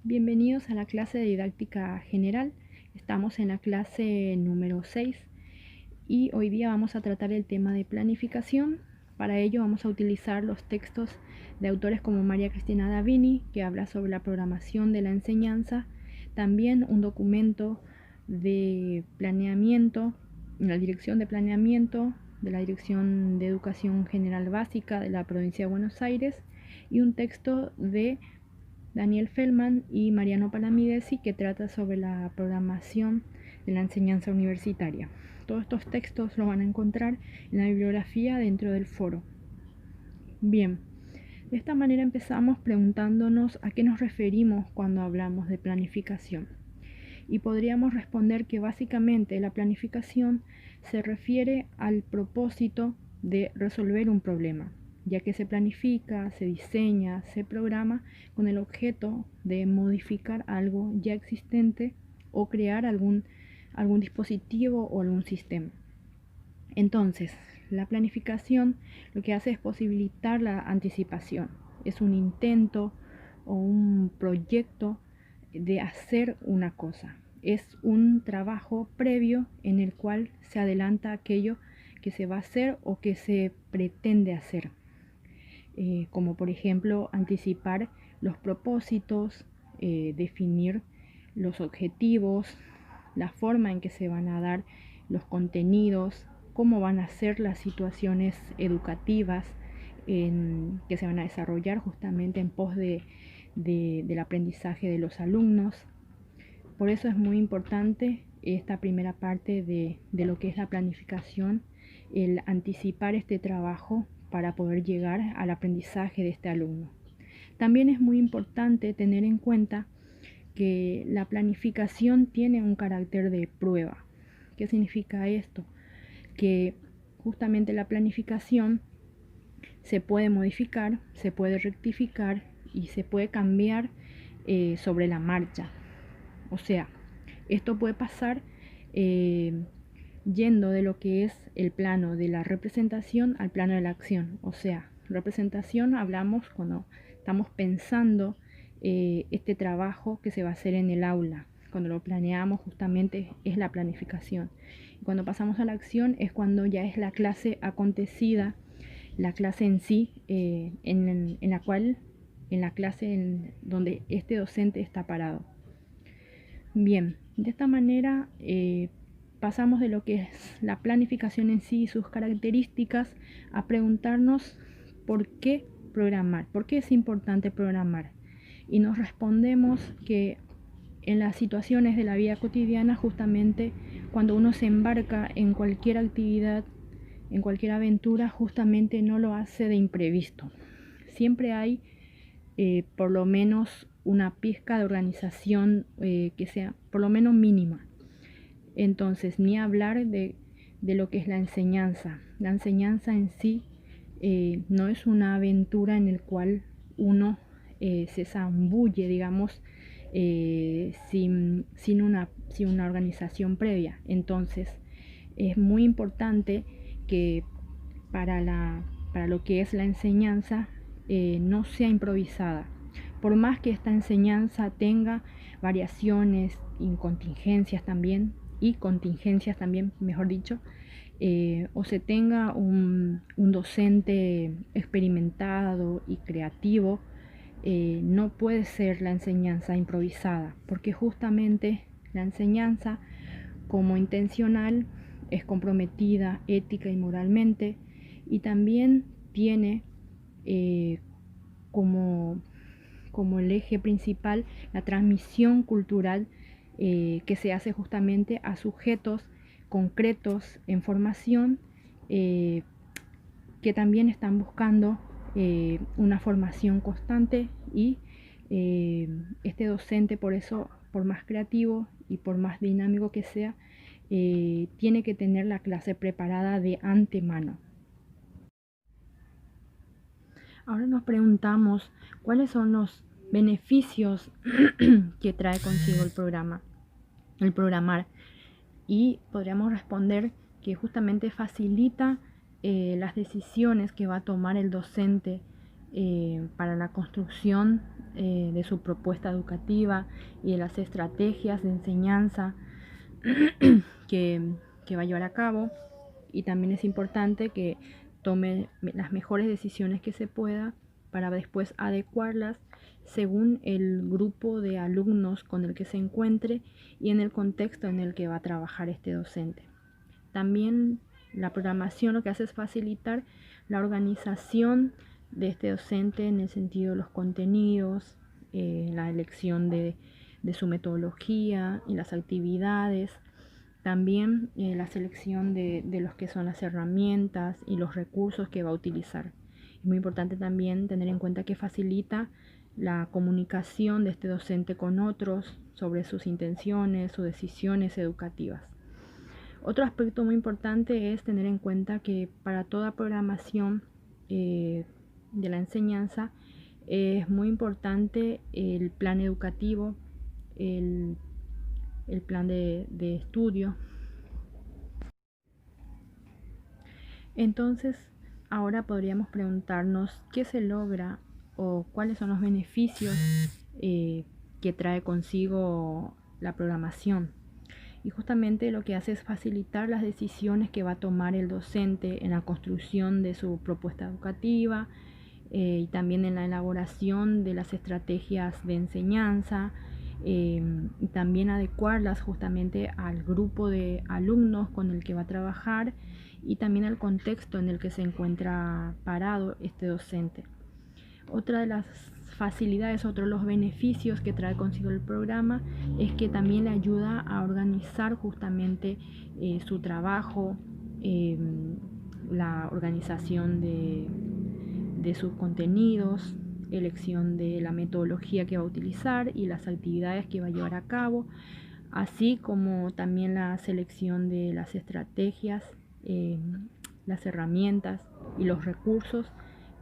Bienvenidos a la clase de didáctica general. Estamos en la clase número 6 y hoy día vamos a tratar el tema de planificación. Para ello vamos a utilizar los textos de autores como María Cristina Davini, que habla sobre la programación de la enseñanza, también un documento de planeamiento, la Dirección de Planeamiento de la Dirección de Educación General Básica de la Provincia de Buenos Aires, y un texto de Daniel Feldman y Mariano Palamidesi, que trata sobre la programación de la enseñanza universitaria. Todos estos textos los van a encontrar en la bibliografía dentro del foro. Bien, de esta manera empezamos preguntándonos a qué nos referimos cuando hablamos de planificación. Y podríamos responder que básicamente la planificación se refiere al propósito de resolver un problema, ya que se planifica, se diseña, se programa con el objeto de modificar algo ya existente o crear algún dispositivo o algún sistema. Entonces, la planificación lo que hace es posibilitar la anticipación. Es un intento o un proyecto de hacer una cosa. Es un trabajo previo en el cual se adelanta aquello que se va a hacer o que se pretende hacer. Como por ejemplo anticipar los propósitos, definir los objetivos, la forma en que se van a dar los contenidos, cómo van a ser las situaciones educativas que se van a desarrollar justamente en pos del aprendizaje de los alumnos. Por eso es muy importante esta primera parte de lo que es la planificación, el anticipar este trabajo para poder llegar al aprendizaje de este alumno. También es muy importante tener en cuenta que la planificación tiene un carácter de prueba. ¿Qué significa esto? Que justamente la planificación se puede modificar, se puede rectificar y se puede cambiar sobre la marcha. O sea, esto puede pasar yendo de lo que es el plano de la representación al plano de la acción. O sea, representación hablamos cuando estamos pensando este trabajo que se va a hacer en el aula. Cuando lo planeamos justamente es la planificación. Y cuando pasamos a la acción es cuando ya es la clase acontecida, la clase en sí, en la clase donde este docente está parado. Bien, de esta manera pasamos de lo que es la planificación en sí y sus características a preguntarnos por qué programar, por qué es importante programar. Y nos respondemos que en las situaciones de la vida cotidiana, justamente cuando uno se embarca en cualquier actividad, en cualquier aventura, justamente no lo hace de imprevisto. Siempre hay por lo menos una pizca de organización que sea por lo menos mínima. Entonces, ni hablar de lo que es la enseñanza. La enseñanza en sí no es una aventura en el cual uno se zambulle, digamos, sin una organización previa. Entonces, es muy importante que para lo que es la enseñanza no sea improvisada. Por más que esta enseñanza tenga variaciones y contingencias también, mejor dicho, o se tenga un docente experimentado y creativo, no puede ser la enseñanza improvisada, porque justamente la enseñanza como intencional es comprometida ética y moralmente, y también tiene como, como el eje principal la transmisión cultural que se hace justamente a sujetos concretos en formación que también están buscando una formación constante y este docente, por eso, por más creativo y por más dinámico que sea, tiene que tener la clase preparada de antemano. Ahora nos preguntamos cuáles son los beneficios que trae consigo el programar, y podríamos responder que justamente facilita las decisiones que va a tomar el docente para la construcción de su propuesta educativa y de las estrategias de enseñanza que va a llevar a cabo. Y también es importante que tome las mejores decisiones que se pueda para después adecuarlas según el grupo de alumnos con el que se encuentre y en el contexto en el que va a trabajar este docente. También la programación lo que hace es facilitar la organización de este docente en el sentido de los contenidos, la elección de su metodología y las actividades, también la selección de los que son las herramientas y los recursos que va a utilizar. Es muy importante también tener en cuenta que facilita la comunicación de este docente con otros sobre sus intenciones, sus decisiones educativas. Otro aspecto muy importante es tener en cuenta que para toda programación de la enseñanza es muy importante el plan educativo, el plan de estudio. Entonces, ahora podríamos preguntarnos qué se logra o cuáles son los beneficios que trae consigo la programación. Y justamente lo que hace es facilitar las decisiones que va a tomar el docente en la construcción de su propuesta educativa y también en la elaboración de las estrategias de enseñanza y también adecuarlas justamente al grupo de alumnos con el que va a trabajar y también al contexto en el que se encuentra parado este docente. Otra de las facilidades, otro de los beneficios que trae consigo el programa es que también le ayuda a organizar justamente su trabajo, la organización de sus contenidos, elección de la metodología que va a utilizar y las actividades que va a llevar a cabo, así como también la selección de las estrategias, las herramientas y los recursos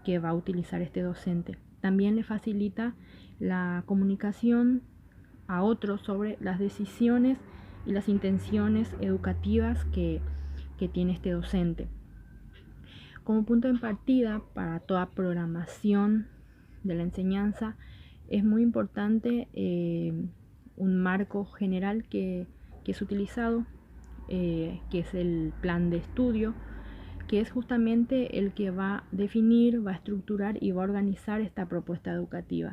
que va a utilizar este docente. También le facilita la comunicación a otros sobre las decisiones y las intenciones educativas que tiene este docente. Como punto de partida para toda programación de la enseñanza es muy importante un marco general que es utilizado, que es el plan de estudio, que es justamente el que va a definir, va a estructurar y va a organizar esta propuesta educativa.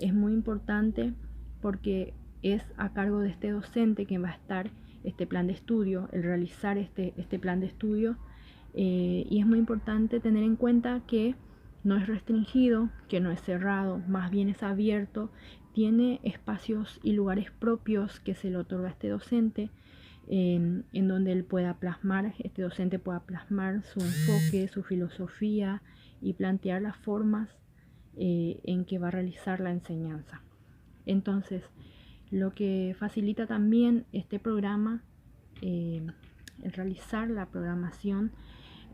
Es muy importante porque es a cargo de este docente que va a estar este plan de estudio, el realizar este plan de estudio, y es muy importante tener en cuenta que no es restringido, que no es cerrado, más bien es abierto, tiene espacios y lugares propios que se le otorga a este docente, en donde él pueda plasmar, este docente pueda plasmar su enfoque, su filosofía y plantear las formas en que va a realizar la enseñanza. Entonces, lo que facilita también este programa, el realizar la programación,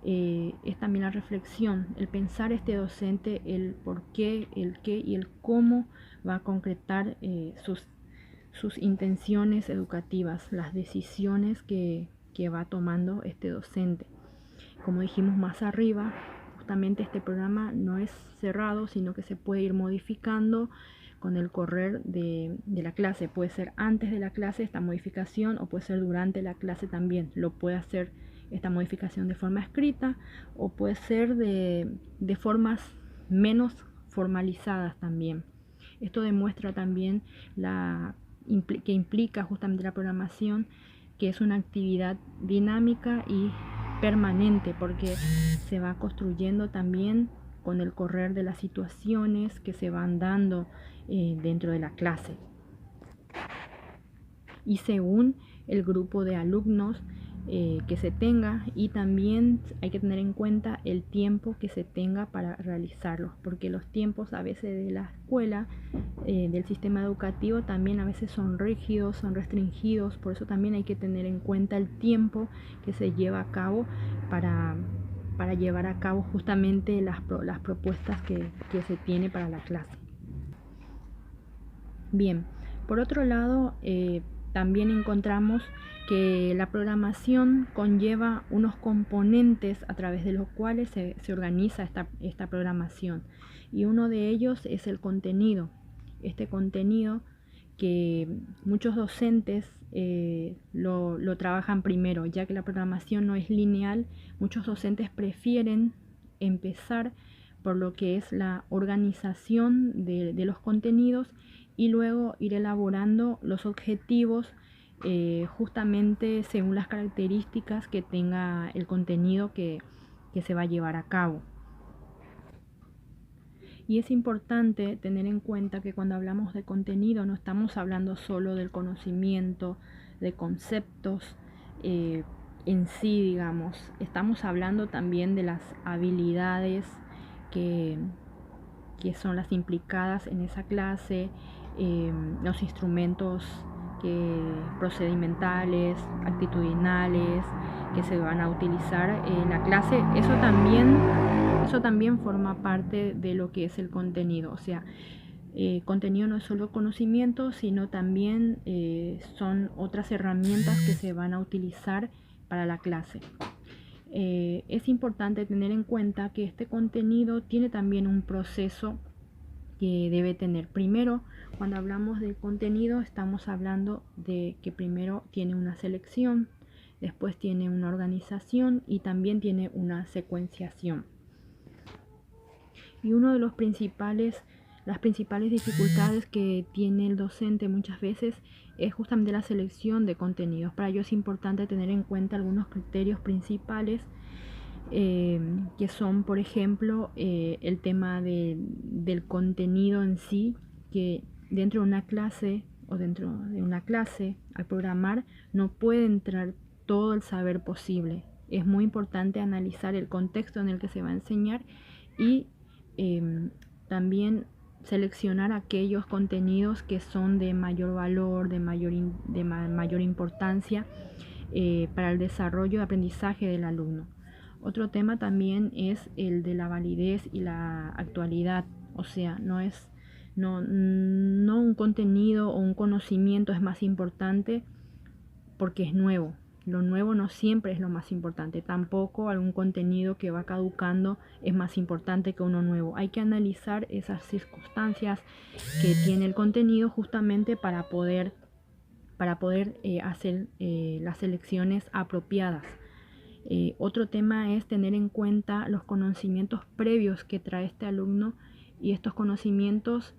es también la reflexión, el pensar este docente, el por qué, el qué y el cómo va a concretar sus intenciones educativas, las decisiones que va tomando este docente. Como dijimos más arriba, justamente este programa no es cerrado, sino que se puede ir modificando con el correr de la clase. Puede ser antes de la clase esta modificación o puede ser durante la clase también. Lo puede hacer esta modificación de forma escrita o puede ser de formas menos formalizadas también. Esto demuestra también que implica justamente la programación, que es una actividad dinámica y permanente, porque se va construyendo también con el correr de las situaciones que se van dando dentro de la clase y según el grupo de alumnos que se tenga, y también hay que tener en cuenta el tiempo que se tenga para realizarlos, porque los tiempos a veces de la escuela, del sistema educativo, también a veces son rígidos, son restringidos, por eso también hay que tener en cuenta el tiempo que se lleva a cabo para llevar a cabo justamente las propuestas que se tiene para la clase. Bien, por otro lado, también encontramos que la programación conlleva unos componentes a través de los cuales se organiza esta programación. y uno de ellos es el contenido. Este contenido que muchos docentes lo trabajan primero, ya que la programación no es lineal. Muchos docentes prefieren empezar por lo que es la organización de los contenidos y luego ir elaborando los objetivos justamente según las características que tenga el contenido que se va a llevar a cabo. Y es importante tener en cuenta que cuando hablamos de contenido no estamos hablando solo del conocimiento, de conceptos en sí, digamos. Estamos hablando también de las habilidades que son las implicadas en esa clase, los instrumentos procedimentales, actitudinales que se van a utilizar en la clase. Eso también forma parte de lo que es el contenido. O sea, contenido no es solo conocimiento, sino también son otras herramientas que se van a utilizar para la clase. Es importante tener en cuenta que este contenido tiene también un proceso que debe tener. Primero, cuando hablamos del contenido, estamos hablando de que primero tiene una selección, después tiene una organización y también tiene una secuenciación. Y uno de las principales dificultades que tiene el docente muchas veces es justamente la selección de contenidos. Para ello es importante tener en cuenta algunos criterios principales que son, por ejemplo, el tema del contenido en sí, que dentro de una clase al programar no puede entrar todo el saber posible. Es muy importante analizar el contexto en el que se va a enseñar y también seleccionar aquellos contenidos que son de mayor valor, de mayor importancia para el desarrollo y aprendizaje del alumno. Otro tema también es el de la validez y la actualidad. O sea, no un contenido o un conocimiento es más importante porque es nuevo. Lo nuevo no siempre es lo más importante. Tampoco algún contenido que va caducando es más importante que uno nuevo. Hay que analizar esas circunstancias que tiene el contenido justamente para poder hacer las selecciones apropiadas. Otro tema es tener en cuenta los conocimientos previos que trae este alumno y estos conocimientos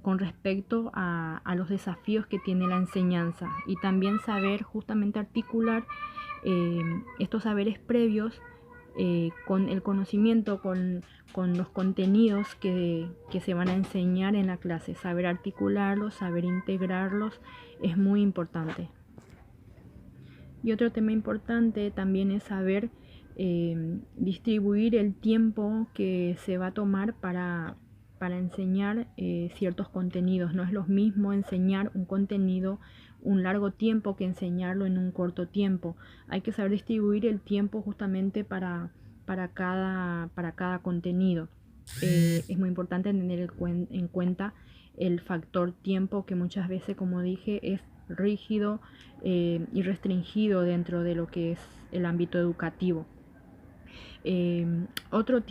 con respecto a los desafíos que tiene la enseñanza, y también saber justamente articular estos saberes previos con el conocimiento, con los contenidos que se van a enseñar en la clase. Saber articularlos, saber integrarlos es muy importante. Y otro tema importante también es saber distribuir el tiempo que se va a tomar para enseñar ciertos contenidos. No es lo mismo enseñar un contenido un largo tiempo que enseñarlo en un corto tiempo. Hay que saber distribuir el tiempo justamente para cada contenido. Es muy importante tener en cuenta el factor tiempo, que muchas veces, como dije, es rígido y restringido dentro de lo que es el ámbito educativo. Otro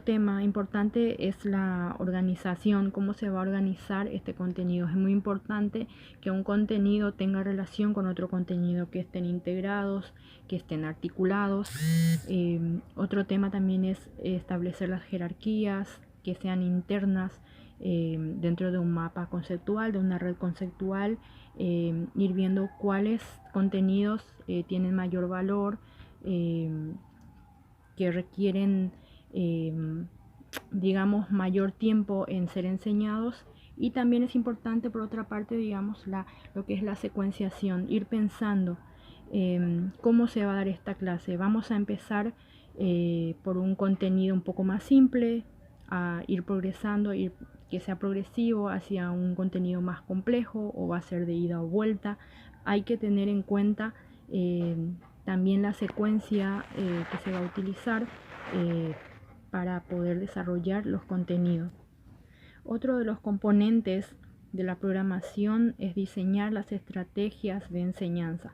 tema importante es la organización, cómo se va a organizar este contenido. Es muy importante que un contenido tenga relación con otro contenido, que estén integrados, que estén articulados. Otro tema también es establecer las jerarquías, que sean internas dentro de un mapa conceptual, de una red conceptual, ir viendo cuáles contenidos tienen mayor valor, que requieren digamos mayor tiempo en ser enseñados. Y también es importante, por otra parte, digamos, lo que es la secuenciación, ir pensando cómo se va a dar esta clase. Vamos a empezar por un contenido un poco más simple, a ir progresando, que sea progresivo hacia un contenido más complejo, o va a ser de ida o vuelta. Hay que tener en cuenta también la secuencia que se va a utilizar para poder desarrollar los contenidos. Otro de los componentes de la programación es diseñar las estrategias de enseñanza.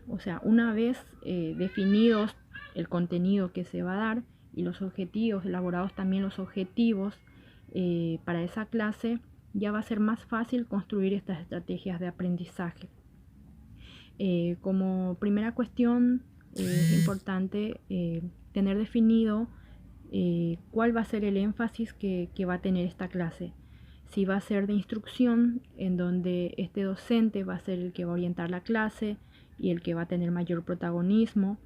O sea, una vez definidos el contenido que se va a dar, y los objetivos, elaborados también los objetivos para esa clase, ya va a ser más fácil construir estas estrategias de aprendizaje. Como primera cuestión, es importante tener definido cuál va a ser el énfasis que va a tener esta clase. Si va a ser de instrucción, en donde este docente va a ser el que va a orientar la clase y el que va a tener mayor protagonismo,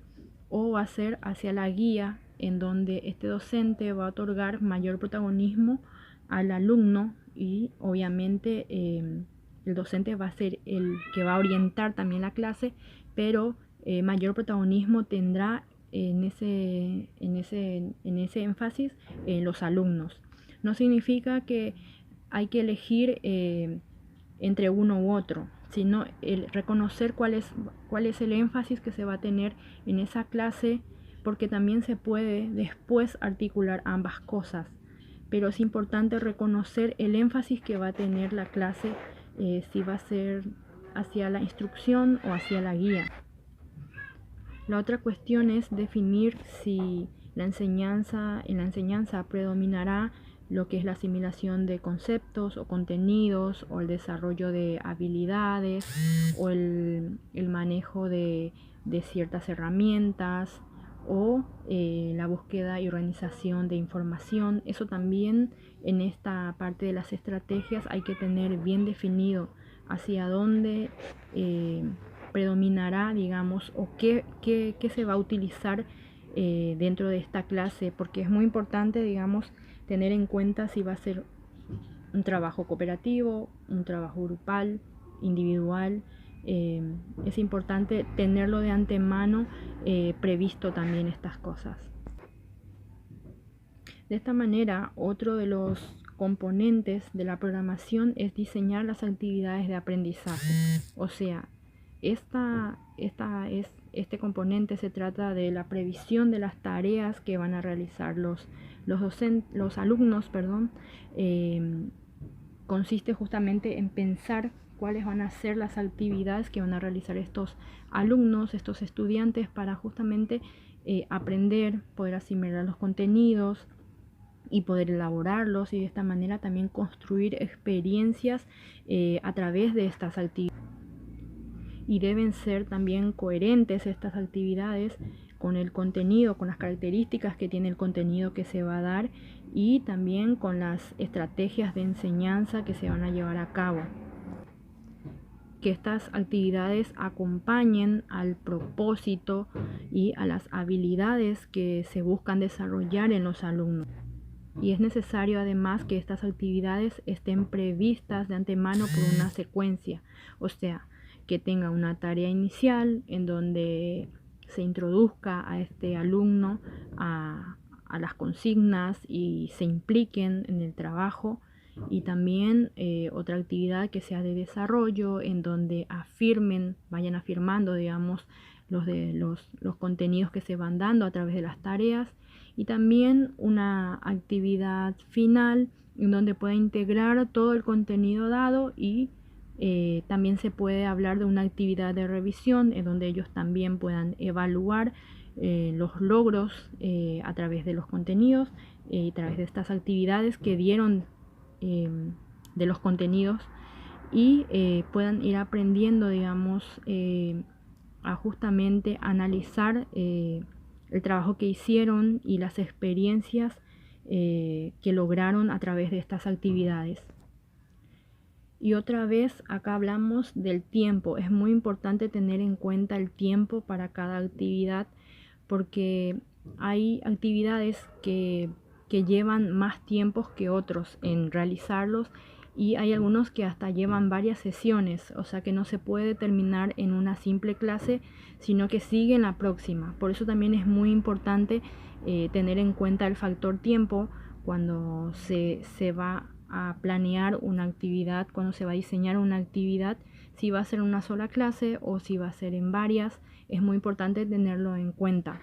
o va a ser hacia la guía, en donde este docente va a otorgar mayor protagonismo al alumno y obviamente el docente va a ser el que va a orientar también la clase, pero mayor protagonismo tendrá en ese énfasis los alumnos. No significa que hay que elegir entre uno u otro, sino el reconocer cuál es el énfasis que se va a tener en esa clase, porque también se puede después articular ambas cosas. Pero es importante reconocer el énfasis que va a tener la clase, si va a ser hacia la instrucción o hacia la guía. La otra cuestión es definir si en la enseñanza predominará lo que es la asimilación de conceptos o contenidos, o el desarrollo de habilidades, o el manejo de ciertas herramientas, o la búsqueda y organización de información. Eso también en esta parte de las estrategias hay que tener bien definido hacia dónde predominará, digamos, o qué se va a utilizar dentro de esta clase, porque es muy importante, digamos, tener en cuenta si va a ser un trabajo cooperativo, un trabajo grupal, individual. Es importante tenerlo de antemano previsto también estas cosas. De esta manera, otro de los componentes de la programación es diseñar las actividades de aprendizaje. O sea, este componente se trata de la previsión de las tareas que van a realizar los alumnos. Consiste justamente en pensar cuáles van a ser las actividades que van a realizar estos alumnos, estos estudiantes, para justamente aprender, poder asimilar los contenidos y poder elaborarlos, y de esta manera también construir experiencias a través de estas actividades. Y deben ser también coherentes estas actividades con el contenido, con las características que tiene el contenido que se va a dar, y también con las estrategias de enseñanza que se van a llevar a cabo. Que estas actividades acompañen al propósito y a las habilidades que se buscan desarrollar en los alumnos. Y es necesario además que estas actividades estén previstas de antemano por una secuencia, o sea, que tenga una tarea inicial en donde se introduzca a este alumno a las consignas y se impliquen en el trabajo, y también otra actividad que sea de desarrollo en donde vayan afirmando, digamos, los contenidos que se van dando a través de las tareas, y también una actividad final en donde pueda integrar todo el contenido dado, y también se puede hablar de una actividad de revisión en donde ellos también puedan evaluar los logros a través de los contenidos y a través de estas actividades que dieron de los contenidos, y puedan ir aprendiendo, digamos, a justamente analizar el trabajo que hicieron y las experiencias que lograron a través de estas actividades. Y otra vez acá hablamos del tiempo. Es muy importante tener en cuenta el tiempo para cada actividad, porque hay actividades que llevan más tiempos que otros en realizarlos, y hay algunos que hasta llevan varias sesiones, o sea que no se puede terminar en una simple clase, sino que sigue en la próxima. Por eso también es muy importante tener en cuenta el factor tiempo cuando se va a planear una actividad, cuando se va a diseñar una actividad, si va a ser una sola clase o si va a ser en varias. Es muy importante tenerlo en cuenta.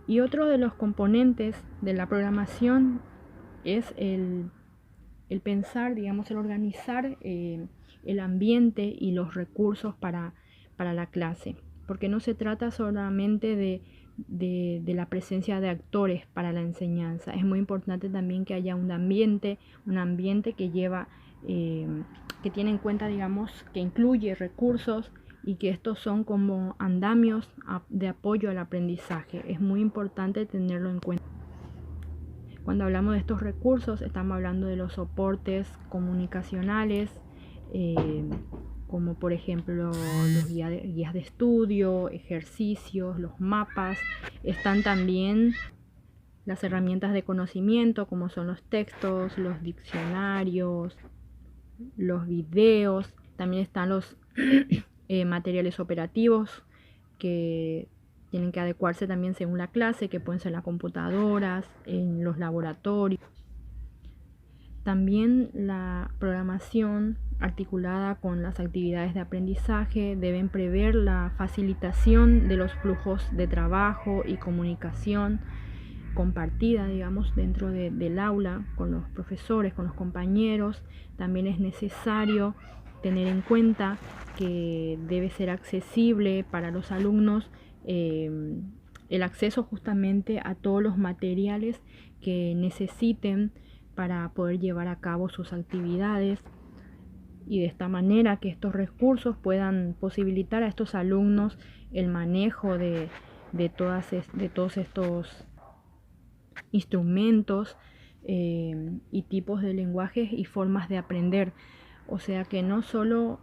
Y otro de los componentes de la programación es el pensar, digamos, el organizar el ambiente y los recursos para la clase, porque no se trata solamente de de la presencia de actores para la enseñanza. Es muy importante también que haya un ambiente que lleva, que tiene en cuenta, digamos, que incluye recursos y que estos son como andamios de apoyo al aprendizaje. Es muy importante tenerlo en cuenta. Cuando hablamos de estos recursos, estamos hablando de los soportes comunicacionales, como por ejemplo los guías de estudio, ejercicios, los mapas. Están también las herramientas de conocimiento, como son los textos, los diccionarios, los videos. También están los materiales operativos que tienen que adecuarse también según la clase, que pueden ser las computadoras, en los laboratorios. También la programación articulada con las actividades de aprendizaje deben prever la facilitación de los flujos de trabajo y comunicación compartida, digamos, dentro del aula con los profesores, con los compañeros. También es necesario tener en cuenta que debe ser accesible para los alumnos el acceso justamente a todos los materiales que necesiten para poder llevar a cabo sus actividades, y de esta manera que estos recursos puedan posibilitar a estos alumnos el manejo de todos estos instrumentos y tipos de lenguajes y formas de aprender. O sea, que no solo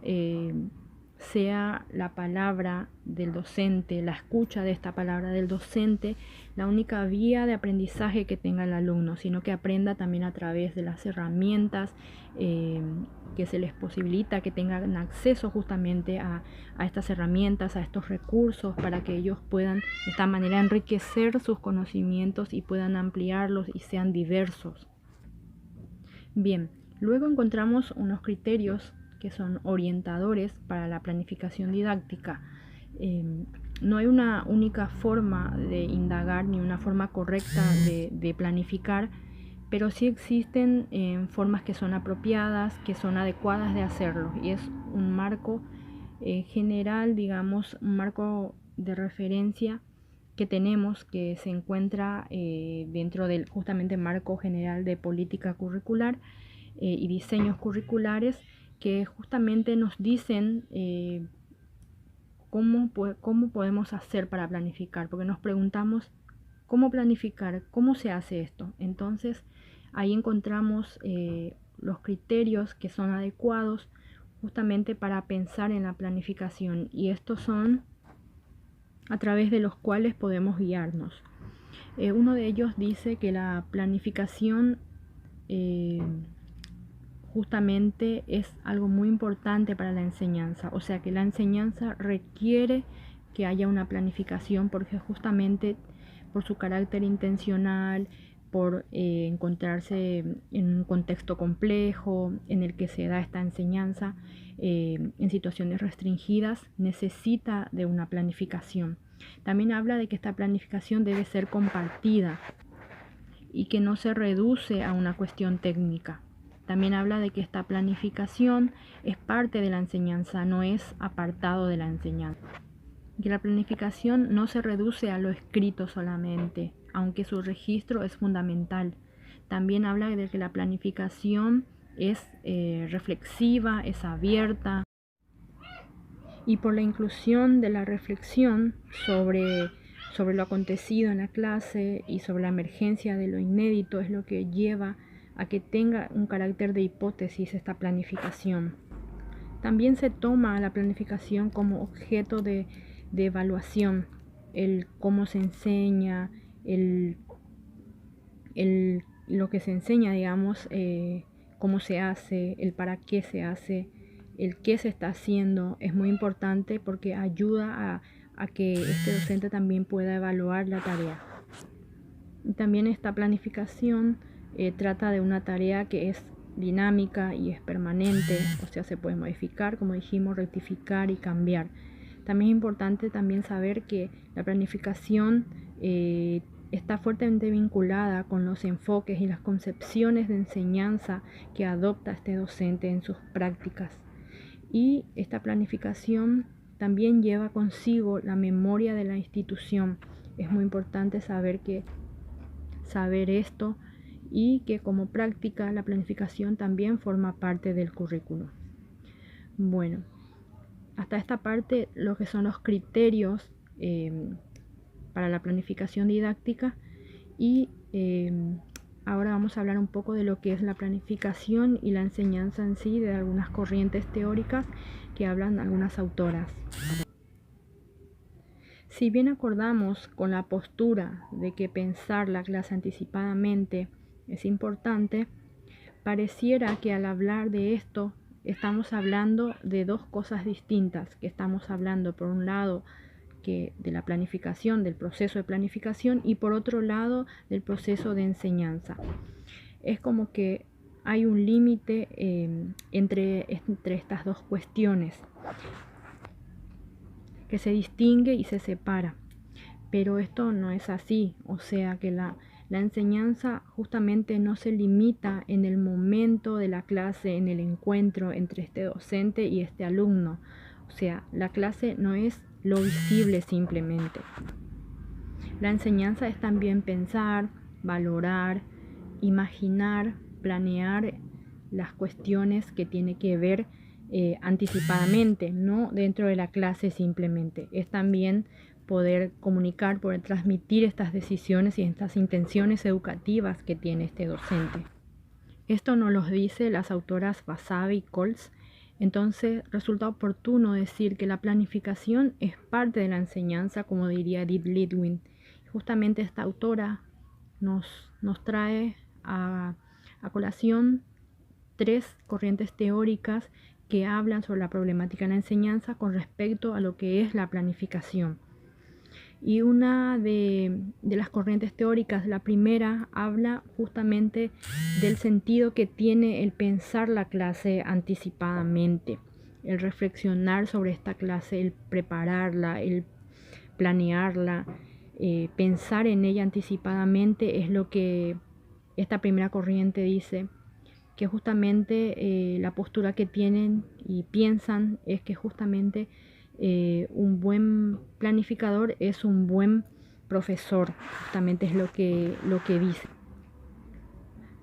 sea la palabra del docente, la escucha de esta palabra del docente, la única vía de aprendizaje que tenga el alumno, sino que aprenda también a través de las herramientas que se les posibilita, que tengan acceso justamente a estas herramientas, a estos recursos, para que ellos puedan de esta manera enriquecer sus conocimientos y puedan ampliarlos y sean diversos. Bien, luego encontramos unos criterios que son orientadores para la planificación didáctica. No hay una única forma de indagar ni una forma correcta de planificar, pero sí existen formas que son apropiadas, que son adecuadas de hacerlo, y es un marco general, digamos, un marco de referencia que tenemos, que se encuentra dentro del justamente marco general de política curricular y diseños curriculares, que justamente nos dicen cómo podemos hacer para planificar, porque nos preguntamos cómo planificar, cómo se hace esto. Entonces ahí encontramos los criterios que son adecuados justamente para pensar en la planificación, y estos son a través de los cuales podemos guiarnos. Uno de ellos dice que la planificación justamente es algo muy importante para la enseñanza, o sea que la enseñanza requiere que haya una planificación, porque justamente por su carácter intencional, por encontrarse en un contexto complejo en el que se da esta enseñanza en situaciones restringidas, necesita de una planificación. También habla de que esta planificación debe ser compartida y que no se reduce a una cuestión técnica. También habla de que esta planificación es parte de la enseñanza, no es apartado de la enseñanza. Que la planificación no se reduce a lo escrito solamente, aunque su registro es fundamental. También habla de que la planificación es reflexiva, es abierta, y por la inclusión de la reflexión sobre lo acontecido en la clase y sobre la emergencia de lo inédito es lo que lleva a que tenga un carácter de hipótesis esta planificación. También se toma la planificación como objeto de evaluación, el cómo se enseña, lo que se enseña, digamos, cómo se hace, el para qué se hace, el qué se está haciendo. Es muy importante porque ayuda a que este docente también pueda evaluar la tarea. Y también esta planificación trata de una tarea que es dinámica y es permanente, o sea, se puede modificar, como dijimos, rectificar y cambiar. También es importante también saber que la planificación está fuertemente vinculada con los enfoques y las concepciones de enseñanza que adopta este docente en sus prácticas. Y esta planificación también lleva consigo la memoria de la institución, Es muy importante saber esto y que como práctica la planificación también forma parte del currículo. Bueno, hasta esta parte lo que son los criterios para la planificación didáctica y ahora vamos a hablar un poco de lo que es la planificación y la enseñanza en sí, de algunas corrientes teóricas que hablan algunas autoras. Si bien acordamos con la postura de que pensar la clase anticipadamente es importante, pareciera que al hablar de esto estamos hablando de dos cosas distintas, que estamos hablando por un lado de la planificación, del proceso de planificación, y por otro lado del proceso de enseñanza. Es como que hay un límite entre estas dos cuestiones que se distingue y se separa, pero esto no es así. O sea que la enseñanza justamente no se limita en el momento de la clase, en el encuentro entre este docente y este alumno. O sea, la clase no es lo visible simplemente. La enseñanza es también pensar, valorar, imaginar, planear las cuestiones que tiene que ver anticipadamente, no dentro de la clase simplemente. Es también poder comunicar, poder transmitir estas decisiones y estas intenciones educativas que tiene este docente. Esto nos lo dice las autoras Basabe y Koltz. Entonces resulta oportuno decir que la planificación es parte de la enseñanza, como diría Edith Litwin. Justamente esta autora nos trae a colación tres corrientes teóricas que hablan sobre la problemática en la enseñanza con respecto a lo que es la planificación. Y una de las corrientes teóricas, la primera, habla justamente del sentido que tiene el pensar la clase anticipadamente, el reflexionar sobre esta clase, el prepararla, el planearla, pensar en ella anticipadamente es lo que esta primera corriente dice, que justamente la postura que tienen y piensan es que justamente un buen planificador es un buen profesor, justamente es lo que dice.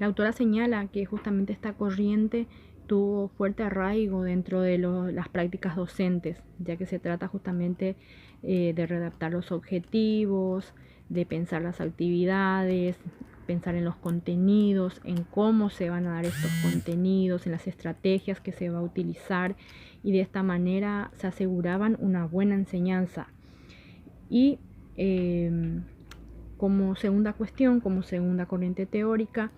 La autora señala que justamente esta corriente tuvo fuerte arraigo dentro de las prácticas docentes, ya que se trata justamente de redactar los objetivos, de pensar las actividades, pensar en los contenidos, en cómo se van a dar estos contenidos, en las estrategias que se va a utilizar, y de esta manera se aseguraban una buena enseñanza. Y como segunda cuestión, como segunda corriente teórica,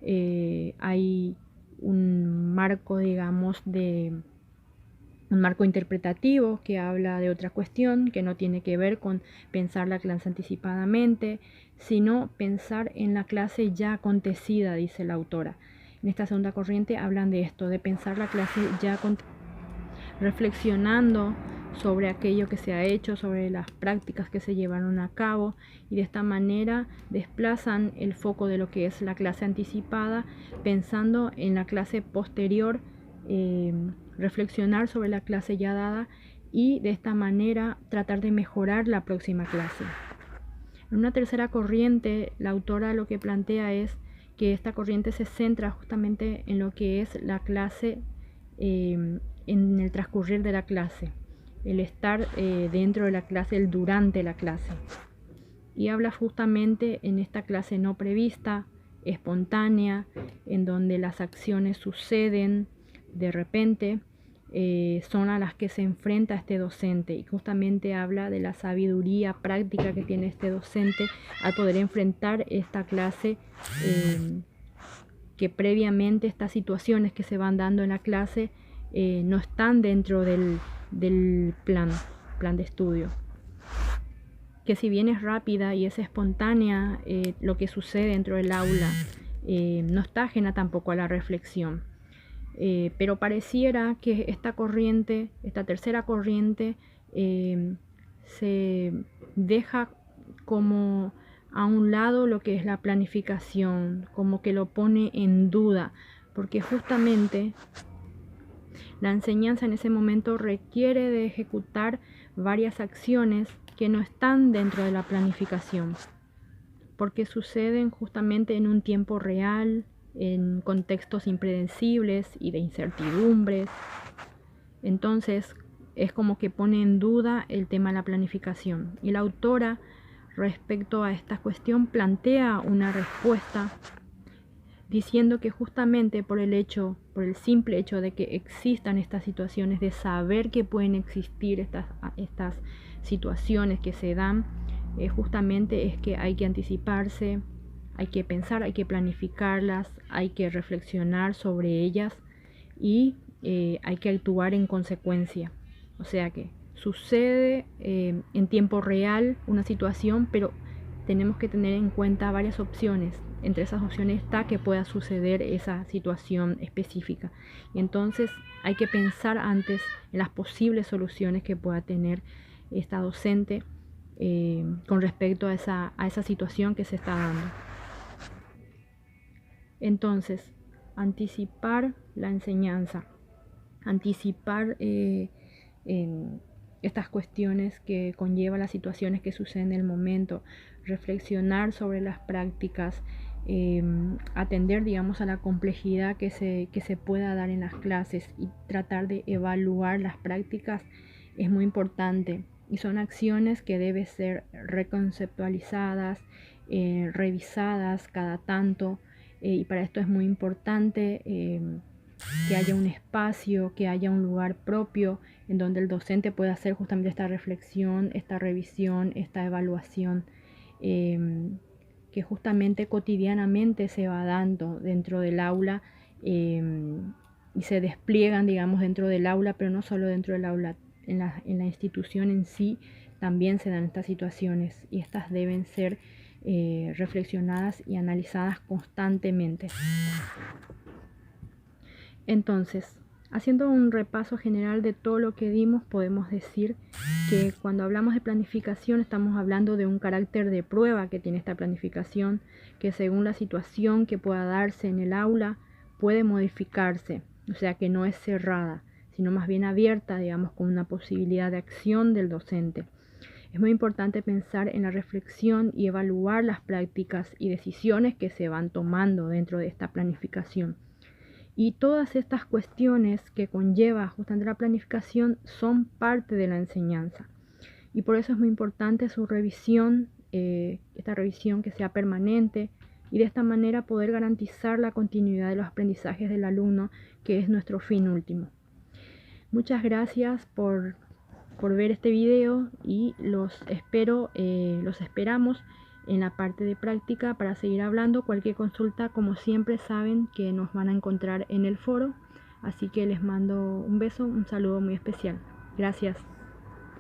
hay un marco, digamos, un marco interpretativo que habla de otra cuestión que no tiene que ver con pensar la clase anticipadamente, sino pensar en la clase ya acontecida, dice la autora. En esta segunda corriente hablan de esto, de pensar la clase ya acontecida, reflexionando sobre aquello que se ha hecho, sobre las prácticas que se llevaron a cabo, y de esta manera desplazan el foco de lo que es la clase anticipada, pensando en la clase posterior, reflexionar sobre la clase ya dada y de esta manera tratar de mejorar la próxima clase. En una tercera corriente, la autora lo que plantea es que esta corriente se centra justamente en lo que es la clase, en el transcurrir de la clase, el estar dentro de la clase, el durante la clase. Y habla justamente en esta clase no prevista, espontánea, en donde las acciones suceden de repente, son a las que se enfrenta este docente, y justamente habla de la sabiduría práctica que tiene este docente al poder enfrentar esta clase, que previamente estas situaciones que se van dando en la clase no están dentro del plan de estudio, que si bien es rápida y es espontánea, lo que sucede dentro del aula no está ajena tampoco a la reflexión. Pero pareciera que esta corriente, esta tercera corriente, se deja como a un lado lo que es la planificación, como que lo pone en duda, porque justamente la enseñanza en ese momento requiere de ejecutar varias acciones que no están dentro de la planificación, porque suceden justamente en un tiempo real, en contextos impredecibles y de incertidumbres. Entonces es como que pone en duda el tema de la planificación. Y la autora, respecto a esta cuestión, plantea una respuesta diciendo que justamente por el simple hecho de que existan estas situaciones, de saber que pueden existir estas situaciones que se dan, justamente es que hay que anticiparse, hay que pensar, hay que planificarlas, hay que reflexionar sobre ellas y hay que actuar en consecuencia. O sea que sucede en tiempo real una situación, pero tenemos que tener en cuenta varias opciones. Entre esas opciones está que pueda suceder esa situación específica. Y entonces hay que pensar antes en las posibles soluciones que pueda tener esta docente con respecto a esa situación que se está dando. Entonces, anticipar la enseñanza, anticipar en estas cuestiones que conllevan las situaciones que suceden en el momento, reflexionar sobre las prácticas, atender, digamos, a la complejidad que se pueda dar en las clases y tratar de evaluar las prácticas es muy importante. Y son acciones que deben ser reconceptualizadas, revisadas cada tanto, y para esto es muy importante que haya un espacio, que haya un lugar propio en donde el docente pueda hacer justamente esta reflexión, esta revisión, esta evaluación, que justamente cotidianamente se va dando dentro del aula y se despliegan, digamos, dentro del aula, pero no solo dentro del aula, en la institución en sí también se dan estas situaciones y estas deben ser reflexionadas y analizadas constantemente. Entonces, haciendo un repaso general de todo lo que dimos, podemos decir que cuando hablamos de planificación estamos hablando de un carácter de prueba que tiene esta planificación, que según la situación que pueda darse en el aula puede modificarse, o sea que no es cerrada, sino más bien abierta, digamos, con una posibilidad de acción del docente. Es muy importante pensar en la reflexión y evaluar las prácticas y decisiones que se van tomando dentro de esta planificación. Y todas estas cuestiones que conlleva justamente la planificación son parte de la enseñanza. Y por eso es muy importante su revisión, esta revisión que sea permanente y de esta manera poder garantizar la continuidad de los aprendizajes del alumno, que es nuestro fin último. Muchas gracias por ver este video y los esperamos en la parte de práctica para seguir hablando. Cualquier consulta, como siempre, saben que nos van a encontrar en el foro, así que les mando un beso, un saludo muy especial. Gracias.